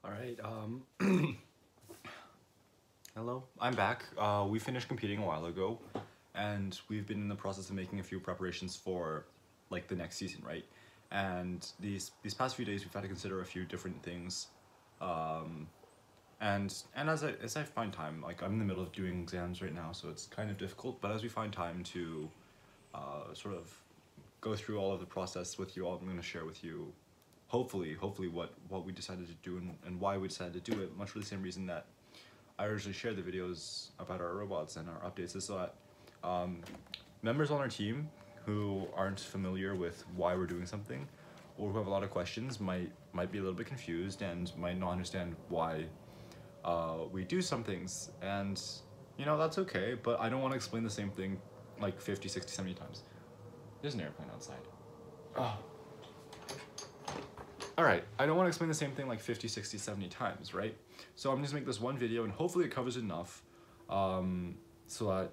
All right. Hello. I'm back. We finished competing a while ago, and we've been in the process of making a few preparations for, like, the next season, right? And these past few days, we've had to consider a few different things, um, and as I find time, like I'm in the middle of doing exams right now, so it's kind of difficult. But as we find time to sort of go through all of the process with you all, I'm going to share with you hopefully what we decided to do and why we decided to do it, much for the same reason that I originally shared the videos about our robots and our updates, is so that members on our team who aren't familiar with why we're doing something or who have a lot of questions might be a little bit confused and might not understand why we do some things. And that's okay, but I don't want to explain the same thing like 50, 60, 70 times. There's an airplane outside. Oh. Alright, I don't want to explain the same thing like 50, 60, 70 times, right? So I'm just going to make this one video and hopefully it covers enough so that,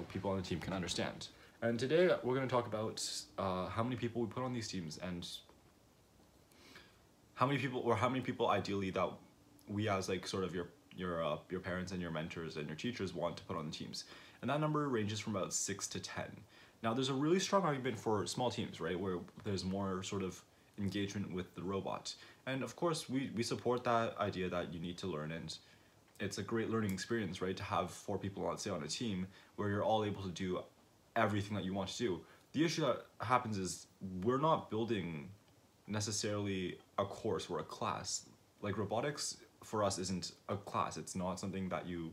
people on the team can understand. And today we're going to talk about how many people we put on these teams and how many people ideally that we as like sort of your parents and your mentors and your teachers want to put on the teams. And that number ranges from about 6 to 10. Now there's a really strong argument for small teams, right, where there's more sort of engagement with the robot. And of course we support that idea that you need to learn, and it's a great learning experience, right, to have 4 people, let's say, on a team where you're all able to do everything that you want to do. The issue that happens is we're not building necessarily a course or a class. Like robotics for us isn't a class. It's not something that you're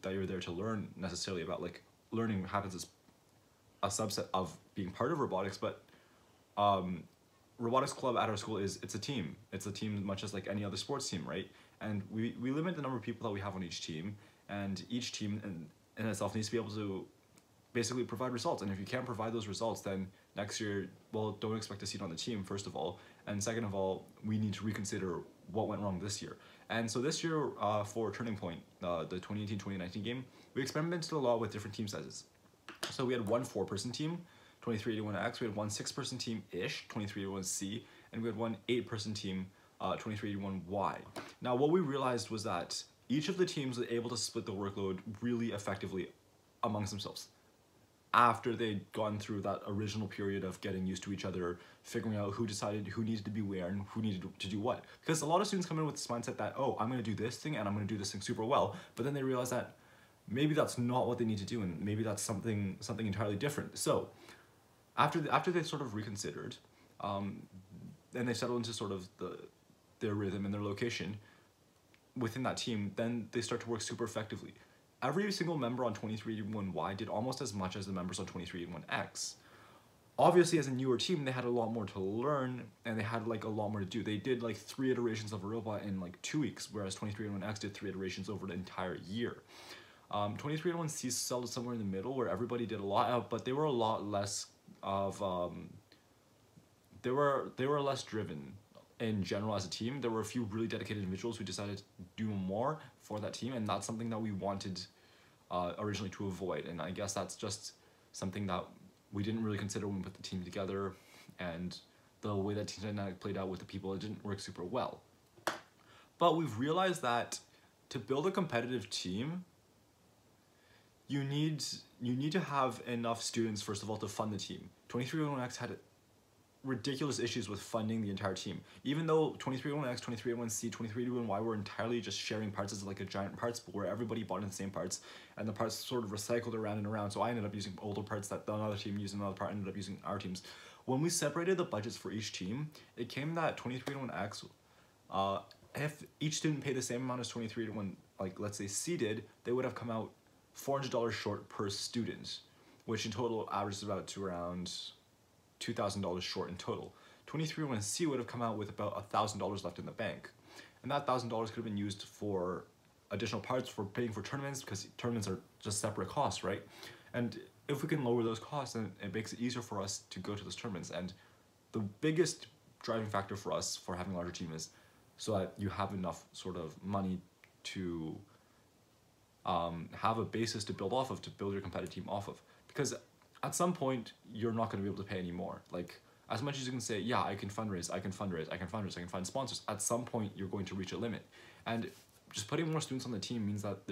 there to learn necessarily about. Like learning happens as a subset of being part of robotics, but robotics club at our school it's a team. It's a team much as like any other sports team, right? And we limit the number of people that we have on each team, and each team in itself needs to be able to basically provide results. And if you can't provide those results, then next year, well, don't expect a seat on the team, first of all. And second of all, we need to reconsider what went wrong this year. And so this year, for Turning Point, the 2018-2019 game, we experimented a lot with different team sizes. So we had one 4-person team, 2381X, we had one 6-person team-ish, 2381C, and we had one 8-person team, 2381Y. Now what we realized was that each of the teams was able to split the workload really effectively amongst themselves after they'd gone through that original period of getting used to each other, figuring out who decided who needed to be where and who needed to do what. Because a lot of students come in with this mindset that, oh, I'm going to do this thing and I'm going to do this thing super well, but then they realize that maybe that's not what they need to do, and maybe that's something entirely different. So after they sort of reconsidered, and they settled into sort of their rhythm and their location within that team, then they start to work super effectively. Every single member on 2381Y did almost as much as the members on 2381X. Obviously, as a newer team, they had a lot more to learn, and they had like a lot more to do. They did like 3 iterations of a robot in like 2 weeks, whereas 2381X did 3 iterations over the entire year. 2381C settled somewhere in the middle, where everybody did a lot, but they were a lot less of they were less driven in general as a team. There were a few really dedicated individuals who decided to do more for that team, and that's something that we wanted originally to avoid. And I guess that's just something that we didn't really consider when we put the team together, and the way that team dynamic played out with the people, it didn't work super well. But we've realized that to build a competitive team, you need to have enough students, first of all, to fund the team. 2381X had ridiculous issues with funding the entire team. Even though 2381X, 2381C, 2381Y were entirely just sharing parts as like a giant parts pool where everybody bought in the same parts, and the parts sort of recycled around and around. So I ended up using older parts that another team used, another part ended up using our teams. When we separated the budgets for each team, it came that 2381X, if each student paid the same amount as 2381, like let's say C did, they would have come out $400 short per student, which in total averages about to around $2,000 short in total. 2381C would have come out with about $1,000 left in the bank, and that $1,000 could have been used for additional parts, for paying for tournaments, because tournaments are just separate costs, right? And if we can lower those costs, then it makes it easier for us to go to those tournaments. And the biggest driving factor for us for having a larger team is so that you have enough sort of money to have a basis to build off of, to build your competitive team off of. Because at some point, you're not going to be able to pay any more. Like, As much as you can say, yeah, I can fundraise, I can fundraise, I can fundraise, I can find sponsors, at some point you're going to reach a limit. And just putting more students on the team means that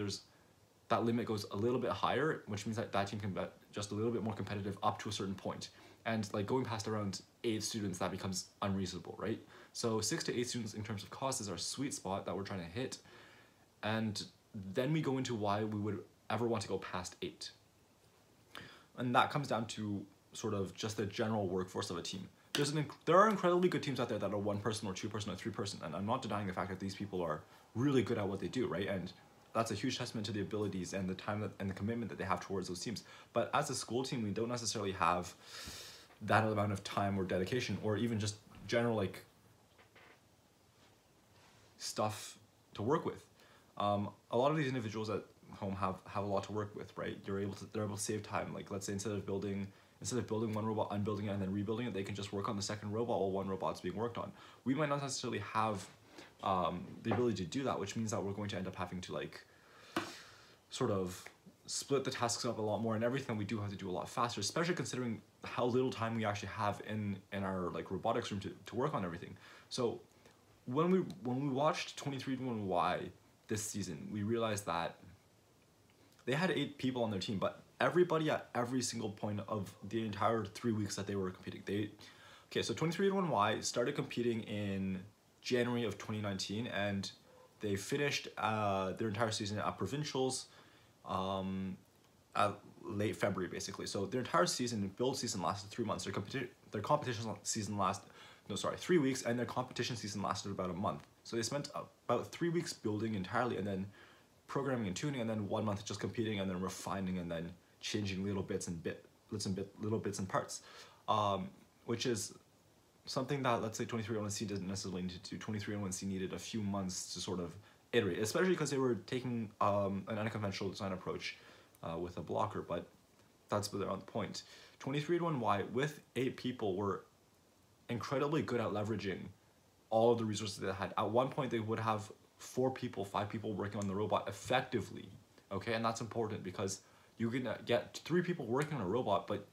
that limit goes a little bit higher, which means that that team can be just a little bit more competitive up to a certain point. And like going past around 8 students, that becomes unreasonable, right? So 6 to 8 students in terms of cost is our sweet spot that we're trying to hit. And then we go into why we would ever want to go past 8. And that comes down to sort of just the general workforce of a team. There are incredibly good teams out there that are 1 person or 2 person or 3 person, and I'm not denying the fact that these people are really good at what they do, right? And that's a huge testament to the abilities and the time and the commitment that they have towards those teams. But as a school team, we don't necessarily have that amount of time or dedication, or even just general like stuff to work with. A lot of these individuals at home have a lot to work with, right? They're able to save time. Like let's say instead of building one robot, unbuilding it, and then rebuilding it, they can just work on the second robot while one robot's being worked on. We might not necessarily have the ability to do that, which means that we're going to end up having to like sort of split the tasks up a lot more, and everything we do have to do a lot faster, especially considering how little time we actually have in our like robotics room to work on everything. So when we watched 23andMe this season, we realized that they had 8 people on their team, but everybody at every single point of the entire 3 weeks that they were competing, so 23andMe started competing in January of 2019, and they finished their entire season at provincials at late February, basically. So their entire season, build season, lasted 3 months. Their competition season lasted 3 weeks, and their competition season lasted about a month. So they spent about 3 weeks building entirely, and then programming and tuning, and then 1 month just competing, and then refining, and then changing little bits and parts, which is something that, let's say, 23andMe didn't necessarily need to do. 23andMe needed a few months to sort of iterate, especially because they were taking an unconventional design approach with a blocker, but that's beyond the point. 23andMe, with 8 people, were incredibly good at leveraging all of the resources they had. At one point, they would have 4 people, 5 people working on the robot effectively, okay? And that's important because you can get 3 people working on a robot, but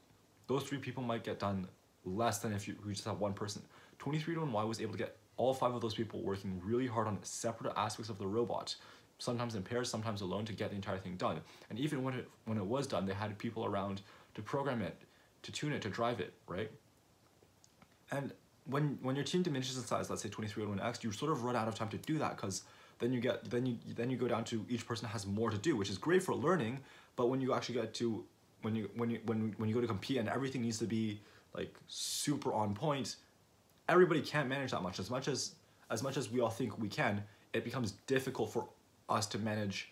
those 3 people might get done less than if you just have 1 person. 23andMe was able to get all 5 of those people working really hard on separate aspects of the robot, sometimes in pairs, sometimes alone, to get the entire thing done. And even when it was done, they had people around to program it, to tune it, to drive it, right? And when your team diminishes in size, let's say 23andMe, you sort of run out of time to do that, because then you go down to each person has more to do, which is great for learning. But when you actually get to when you go to compete and everything needs to be like super on point, everybody can't manage that much. As much as we all think we can, it becomes difficult for us to manage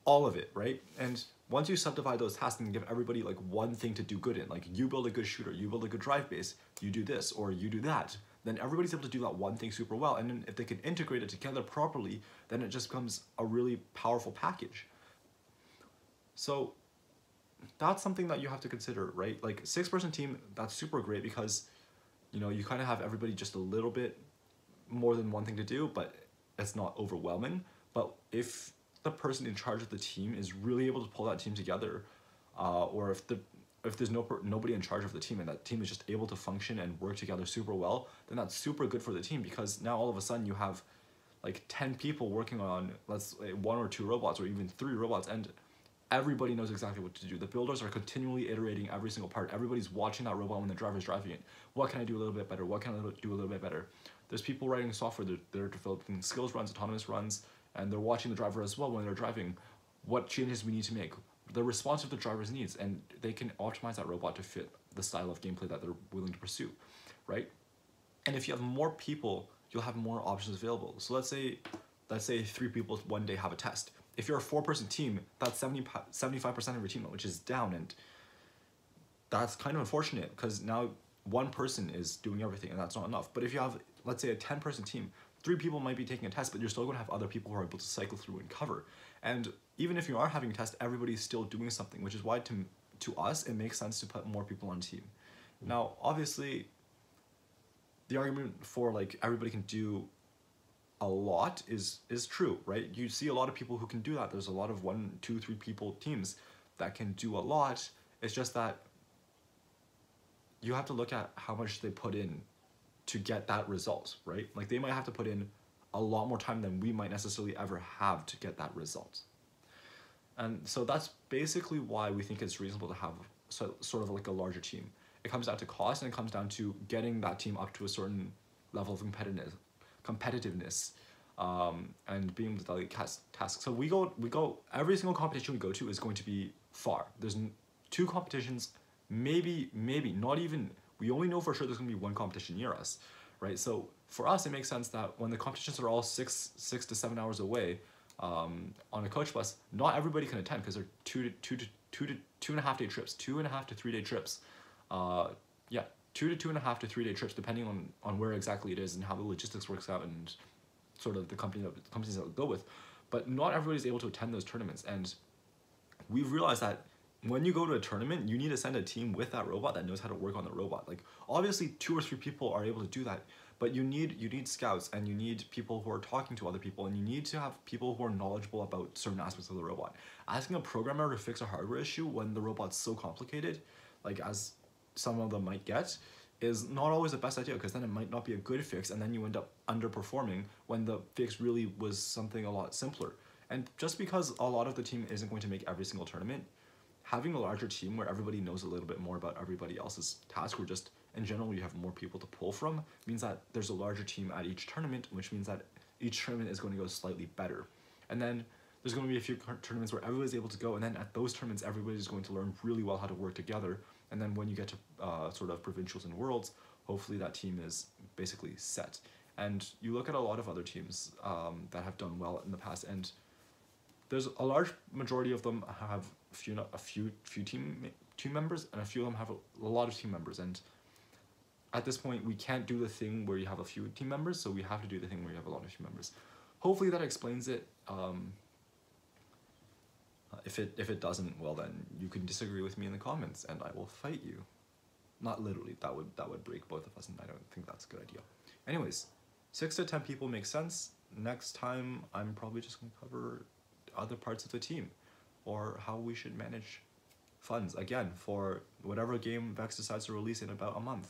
all of it, right? And once you subdivide those tasks and give everybody like one thing to do good in, like you build a good shooter, you build a good drive base, you do this or you do that, then everybody's able to do that one thing super well. And then if they can integrate it together properly, then it just becomes a really powerful package. So that's something that you have to consider, right? Like 6-person team, that's super great because, you know, you kind of have everybody just a little bit more than one thing to do, but it's not overwhelming. But if the person in charge of the team is really able to pull that team together, or if there's nobody in charge of the team and that team is just able to function and work together super well, then that's super good for the team, because now all of a sudden you have like 10 people working on, let's say, 1 or 2 robots or even 3 robots, and everybody knows exactly what to do. The builders are continually iterating every single part. Everybody's watching that robot when the driver's driving it. What can I do a little bit better? What can I do a little bit better? There's people writing software, they're developing skills runs, autonomous runs, and they're watching the driver as well when they're driving. What changes we need to make? They're responsive to the driver's needs, and they can optimize that robot to fit the style of gameplay that they're willing to pursue, right? And if you have more people, you'll have more options available. So let's say 3 people one day have a test. If you're a 4-person team, that's 75% of your team, which is down, and that's kind of unfortunate because now 1 person is doing everything, and that's not enough. But if you have, let's say, a 10-person team, 3 people might be taking a test, but you're still going to have other people who are able to cycle through and cover. And even if you are having a test, everybody's still doing something, which is why to us it makes sense to put more people on a team. Now, obviously, the argument for like everybody can do a lot is true, right? You see a lot of people who can do that. There's a lot of 1, 2, 3 people teams that can do a lot. It's just that you have to look at how much they put in to get that result, right? Like they might have to put in a lot more time than we might necessarily ever have to get that result. And so that's basically why we think it's reasonable to have sort of like a larger team. It comes down to cost, and it comes down to getting that team up to a certain level of competitiveness, and being able to delegate tasks. So we go every single competition we go to is going to be far. There's two competitions, maybe not even. We only know for sure there's going to be one competition near us, right? So for us, it makes sense that when the competitions are all 6 to 7 hours away, on a coach bus, not everybody can attend because they're two and a half day trips, 2.5 to 3 day trips. Yeah, 2.5 to 3 day trips, depending on where exactly it is and how the logistics works out and sort of the companies that we go with. But not everybody's able to attend those tournaments, and we've realized that when you go to a tournament, you need to send a team with that robot that knows how to work on the robot. Like obviously 2 or 3 people are able to do that, but you need scouts, and you need people who are talking to other people, and you need to have people who are knowledgeable about certain aspects of the robot. Asking a programmer to fix a hardware issue when the robot's so complicated, like as some of them might get, is not always the best idea, because then it might not be a good fix, and then you end up underperforming when the fix really was something a lot simpler. And just because a lot of the team isn't going to make every single tournament, having a larger team where everybody knows a little bit more about everybody else's task, or just in general you have more people to pull from, means that there's a larger team at each tournament, which means that each tournament is going to go slightly better. And then there's going to be a few tournaments where everybody's able to go, and then at those tournaments everybody's going to learn really well how to work together. And then when you get to sort of provincials and worlds, hopefully that team is basically set. And you look at a lot of other teams that have done well in the past, and there's a large majority of them have a few team members, and a few of them have a lot of team members. And at this point, we can't do the thing where you have a few team members, so we have to do the thing where you have a lot of team members. Hopefully that explains it. If it doesn't, well then you can disagree with me in the comments, and I will fight you. Not literally. That would break both of us, and I don't think that's a good idea. Anyways, 6 to 10 people makes sense. Next time, I'm probably just going to cover other parts of the team, or how we should manage funds, again, for whatever game Vex decides to release in about a month.